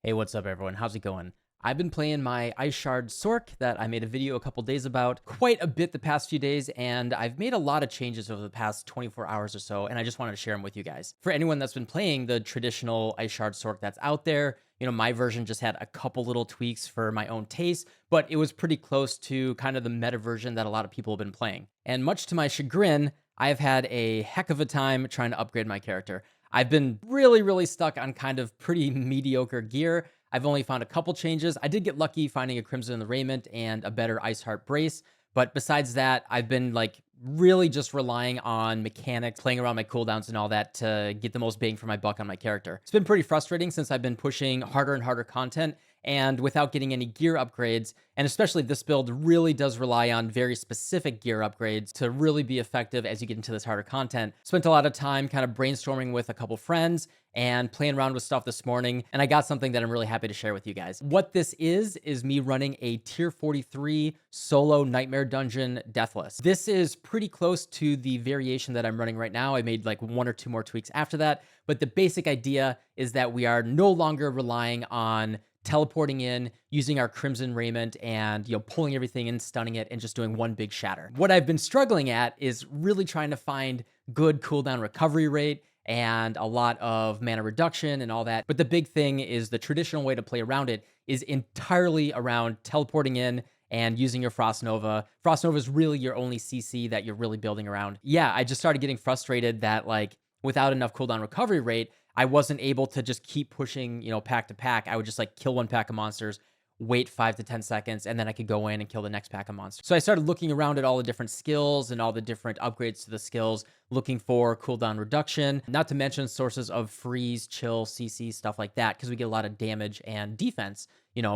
Hey, what's up everyone? How's it going? I've been playing my Ice Shard Sork that I made a video a couple days about quite a bit the past few days, and I've made a lot of changes over the past 24 hours or so, and I just wanted to share them with you guys. For anyone that's been playing the traditional Ice Shard Sork that's out there, my version just had a couple little tweaks for my own taste, but it was pretty close to kind of the meta version that a lot of people have been playing. And much to my chagrin, I've had a heck of a time trying to upgrade my character. I've been really stuck on kind of pretty mediocre gear. I've only found a couple changes. I did get lucky finding a Crimson in the Raiment and a better Ice Heart Brace. But besides that, I've been like really just relying on mechanics, playing around my cooldowns and all that to get the most bang for my buck on my character. It's been pretty frustrating since I've been pushing harder and harder content and without getting any gear upgrades. And especially this build really does rely on very specific gear upgrades to really be effective as you get into this harder content. Spent a lot of time kind of brainstorming with a couple friends and playing around with stuff this morning, and I got something that I'm really happy to share with you guys. What this is me running a tier 43 solo Nightmare Dungeon Deathless. This is pretty close to the variation that I'm running right now. I made like one or two more tweaks after that, but the basic idea is that we are no longer relying on teleporting in, using our Crimson Raiment and, pulling everything in, stunning it, and just doing one big shatter. What I've been struggling at is really trying to find good cooldown recovery rate and a lot of mana reduction and all that. But the big thing is the traditional way to play around it is entirely around teleporting in and using your Frost Nova. Frost Nova is really your only CC that you're really building around. Yeah, I just started getting frustrated that like without enough cooldown recovery rate, I wasn't able to just keep pushing, pack to pack. I would just like kill one pack of monsters, wait 5 to 10 seconds, and then I could go in and kill the next pack of monsters. So I started looking around at all the different skills and all the different upgrades to the skills, looking for cooldown reduction, not to mention sources of freeze, chill, CC, stuff like that, because we get a lot of damage and defense,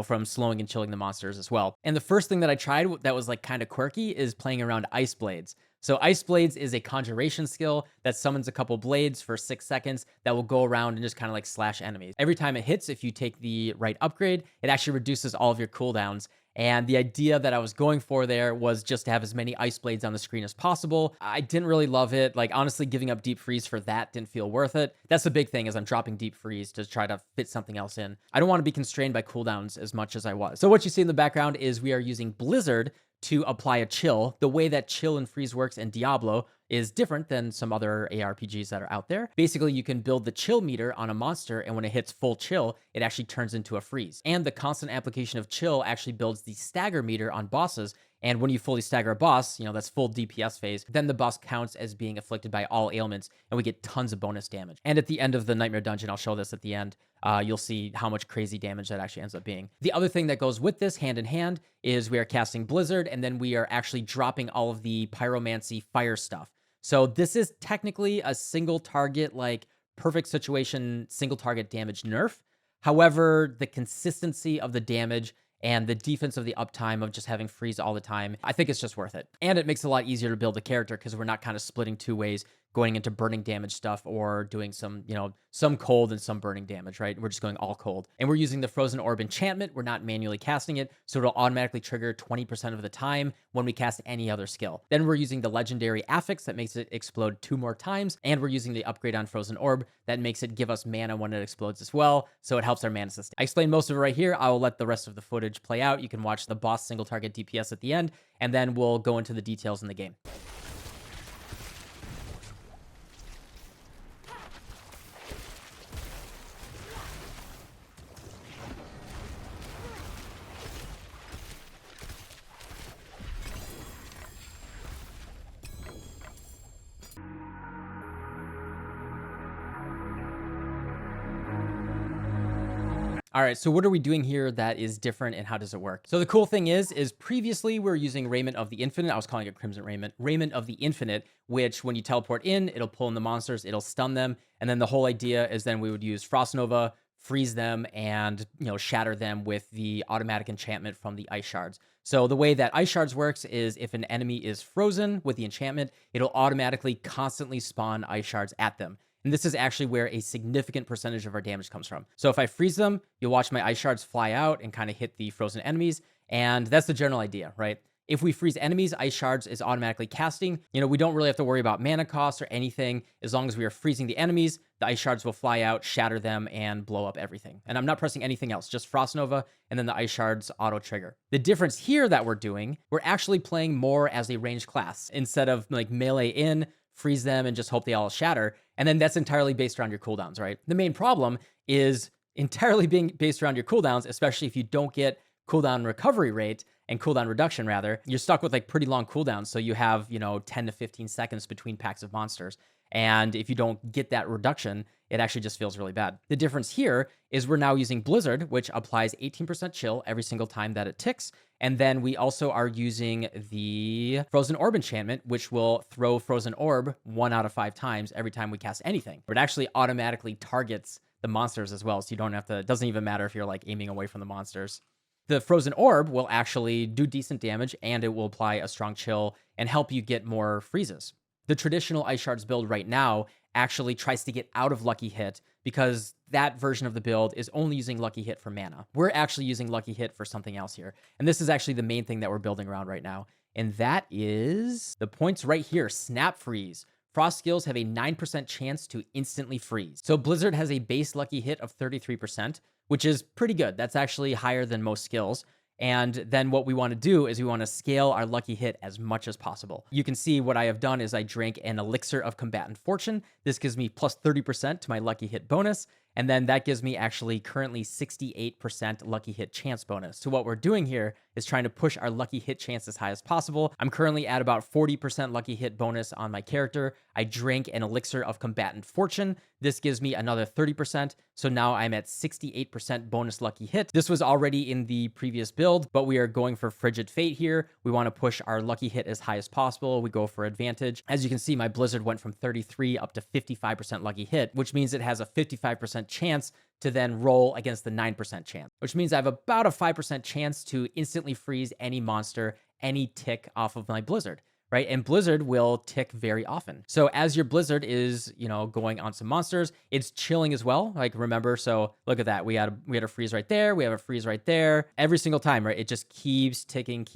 from slowing and chilling the monsters as well. And the first thing that I tried that was like kind of quirky is playing around Ice Blades. So Ice Blades is a conjuration skill that summons a couple blades for 6 seconds that will go around and just kind of like slash enemies. Every time it hits, if you take the right upgrade, it actually reduces all of your cooldowns. And the idea that I was going for there was just to have as many Ice Blades on the screen as possible. I didn't really love it. Like, honestly, giving up Deep Freeze for that didn't feel worth it. That's the big thing, is I'm dropping Deep Freeze to try to fit something else in. I don't want to be constrained by cooldowns as much as I was. So what you see in the background is we are using Blizzard to apply a chill. The way that chill and freeze works in Diablo is different than some other ARPGs that are out there. Basically, you can build the chill meter on a monster, and when it hits full chill, it actually turns into a freeze. And the constant application of chill actually builds the stagger meter on bosses. And when you fully stagger a boss, that's full DPS phase, then the boss counts as being afflicted by all ailments, and we get tons of bonus damage. And at the end of the Nightmare Dungeon, I'll show this at the end, you'll see how much crazy damage that actually ends up being. The other thing that goes with this hand in hand is we are casting Blizzard, and then we are actually dropping all of the pyromancy fire stuff. So this is technically a single target, like perfect situation, single target damage nerf. However, the consistency of the damage and the defense of the uptime of just having freeze all the time, I think it's just worth it. And it makes it a lot easier to build a character because we're not kind of splitting two ways, going into burning damage stuff or doing some, some cold and some burning damage, right? We're just going all cold. And we're using the Frozen Orb enchantment. We're not manually casting it, so it'll automatically trigger 20% of the time when we cast any other skill. Then we're using the legendary affix that makes it explode 2 more times, and we're using the upgrade on Frozen Orb that makes it give us mana when it explodes as well, so it helps our mana sustain. I explained most of it right here. I will let the rest of the footage play out. You can watch the boss single target DPS at the end, and then we'll go into the details in the game. All right, so what are we doing here that is different and how does it work? So the cool thing is previously we were using Raiment of the Infinite. I was calling it Crimson Raiment. Raiment of the Infinite, which when you teleport in, it'll pull in the monsters, it'll stun them. And then the whole idea is then we would use Frost Nova, freeze them, and shatter them with the automatic enchantment from the Ice Shards. So the way that Ice Shards works is if an enemy is frozen with the enchantment, it'll automatically constantly spawn Ice Shards at them. And this is actually where a significant percentage of our damage comes from. So if I freeze them, you'll watch my Ice Shards fly out and kind of hit the frozen enemies. And that's the general idea, right? If we freeze enemies, Ice Shards is automatically casting. You know, we don't really have to worry about mana costs or anything. As long as we are freezing the enemies, the Ice Shards will fly out, shatter them, and blow up everything. And I'm not pressing anything else, just Frost Nova, and then the Ice Shards auto trigger. The difference here that we're doing, we're actually playing more as a ranged class. Instead of like melee in, freeze them, and just hope they all shatter. And then that's entirely based around your cooldowns, right? The main problem is entirely being based around your cooldowns, especially if you don't get cooldown recovery rate and cooldown reduction rather, you're stuck with like pretty long cooldowns. So you have, 10 to 15 seconds between packs of monsters. And if you don't get that reduction, it actually just feels really bad. The difference here is we're now using Blizzard, which applies 18% chill every single time that it ticks. And then we also are using the Frozen Orb enchantment, which will throw Frozen Orb 1 out of 5 times every time we cast anything. It actually automatically targets the monsters as well. So you don't have to, it doesn't even matter if you're like aiming away from the monsters. The Frozen Orb will actually do decent damage, and it will apply a strong chill and help you get more freezes. The traditional Ice Shards build right now actually tries to get out of Lucky Hit because that version of the build is only using Lucky Hit for mana. We're actually using Lucky Hit for something else here. And this is actually the main thing that we're building around right now. And that is the points right here, Snap Freeze. Frost skills have a 9% chance to instantly freeze. So Blizzard has a base Lucky Hit of 33%, which is pretty good. That's actually higher than most skills. And then what we want to do is we want to scale our Lucky Hit as much as possible. You can see what I have done is I drank an Elixir of Combatant Fortune. This gives me plus 30% to my Lucky Hit bonus. And then that gives me actually currently 68% Lucky Hit chance bonus. So what we're doing here is trying to push our Lucky Hit chance as high as possible. I'm currently at about 40% Lucky Hit bonus on my character. I drank an Elixir of Combatant Fortune. This gives me another 30%. So now I'm at 68% bonus Lucky Hit. This was already in the previous build, but we are going for Frigid Fate here. We want to push our Lucky Hit as high as possible. We go for advantage. As you can see, my Blizzard went from 33 up to 55% Lucky Hit, which means it has a 55% chance to then roll against the 9% chance, which means I have about a 5% chance to instantly freeze any monster, any tick off of my Blizzard, right? And Blizzard will tick very often. So as your Blizzard is, going on some monsters, it's chilling as well. Like remember, so look at that. We had a freeze right there. We have a freeze right there. Every single time, right? It just keeps ticking,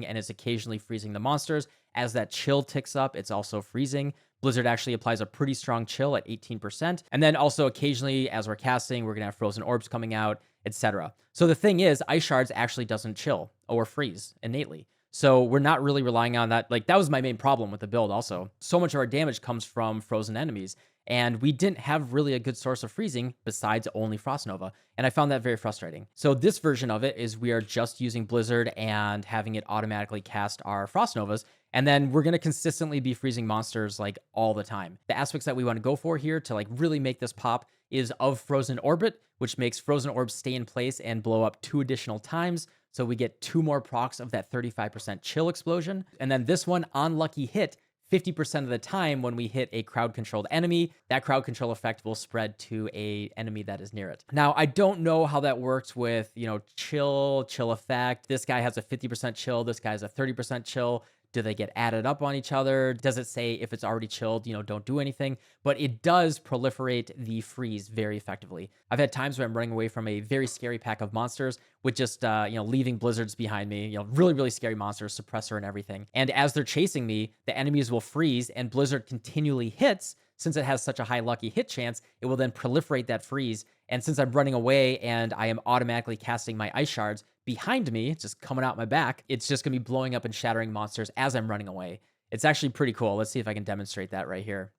and it's occasionally freezing the monsters. As that chill ticks up, it's also freezing. Blizzard actually applies a pretty strong chill at 18%. And then also occasionally as we're casting, we're going to have Frozen Orbs coming out, etc. So the thing is, Ice Shards actually doesn't chill or freeze innately. So we're not really relying on that. Like that was my main problem with the build also. So much of our damage comes from frozen enemies. And we didn't have really a good source of freezing besides only Frost Nova. And I found that very frustrating. So this version of it is we are just using Blizzard and having it automatically cast our Frost Novas. And then we're going to consistently be freezing monsters like all the time. The aspects that we want to go for here to like really make this pop is of Frozen Orbit, which makes Frozen Orbs stay in place and blow up 2 additional times. So we get 2 more procs of that 35% chill explosion. And then this one on Lucky Hit, 50% of the time when we hit a crowd controlled enemy, that crowd control effect will spread to a enemy that is near it. Now, I don't know how that works with, chill effect. This guy has a 50% chill. This guy has a 30% chill. Do they get added up on each other? Does it say if it's already chilled, don't do anything? But it does proliferate the freeze very effectively. I've had times where I'm running away from a very scary pack of monsters with just, leaving blizzards behind me, really, really scary monsters, suppressor and everything. And as they're chasing me, the enemies will freeze and blizzard continually hits. Since it has such a high lucky hit chance, it will then proliferate that freeze. And since I'm running away and I am automatically casting my ice shards behind me, it's just coming out my back, it's just going to be blowing up and shattering monsters as I'm running away. It's actually pretty cool. Let's see if I can demonstrate that right here.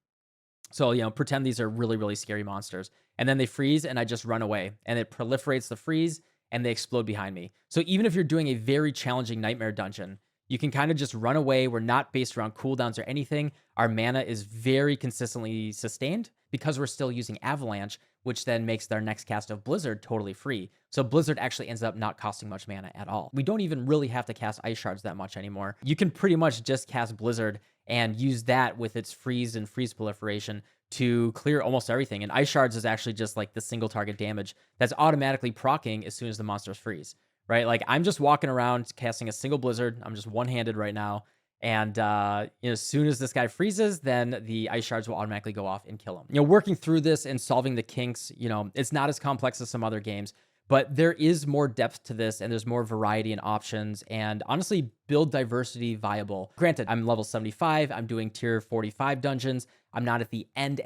So, pretend these are really, really scary monsters. And then they freeze and I just run away. And it proliferates the freeze and they explode behind me. So even if you're doing a very challenging nightmare dungeon, you can kind of just run away. We're not based around cooldowns or anything. Our mana is very consistently sustained because we're still using Avalanche, which then makes their next cast of Blizzard totally free. So Blizzard actually ends up not costing much mana at all. We don't even really have to cast Ice Shards that much anymore. You can pretty much just cast Blizzard and use that with its freeze and freeze proliferation to clear almost everything. And Ice Shards is actually just like the single target damage that's automatically proccing as soon as the monsters freeze. Right? Like I'm just walking around casting a single Blizzard. I'm just one-handed right now. And as soon as this guy freezes, then the ice shards will automatically go off and kill him. Working through this and solving the kinks, it's not as complex as some other games, but there is more depth to this and there's more variety and options and honestly build diversity viable. Granted, I'm level 75, I'm doing tier 45 dungeons. I'm not at the end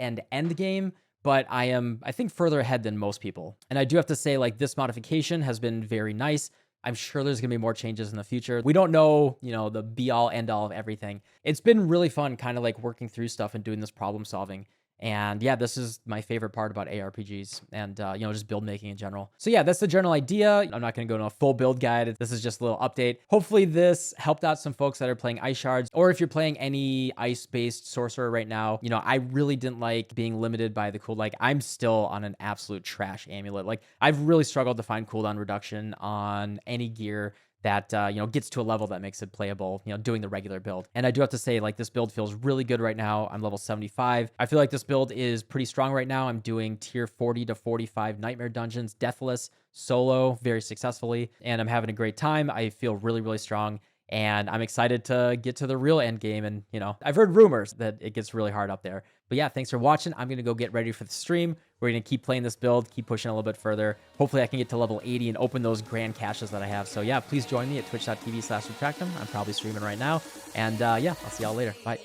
game, but I am, I think, further ahead than most people. And I do have to say, like, this modification has been very nice. I'm sure there's gonna be more changes in the future. We don't know, the be all end all of everything. It's been really fun kind of like working through stuff and doing this problem solving. And yeah, this is my favorite part about ARPGs and, just build making in general. So yeah, that's the general idea. I'm not going to go into a full build guide. This is just a little update. Hopefully this helped out some folks that are playing Ice Shards, or if you're playing any ice-based sorcerer right now. I really didn't like being limited by the cool, like I'm still on an absolute trash amulet. Like I've really struggled to find cooldown reduction on any gear that, gets to a level that makes it playable, doing the regular build. And I do have to say, like, this build feels really good right now. I'm level 75. I feel like this build is pretty strong right now. I'm doing tier 40 to 45 nightmare dungeons, deathless, solo, very successfully. And I'm having a great time. I feel really, really strong. And I'm excited to get to the real end game. And, I've heard rumors that it gets really hard up there. But yeah, thanks for watching. I'm going to go get ready for the stream. We're going to keep playing this build, keep pushing a little bit further. Hopefully I can get to level 80 and open those grand caches that I have. So yeah, please join me at twitch.tv/subtractem. I'm probably streaming right now. And yeah, I'll see y'all later. Bye.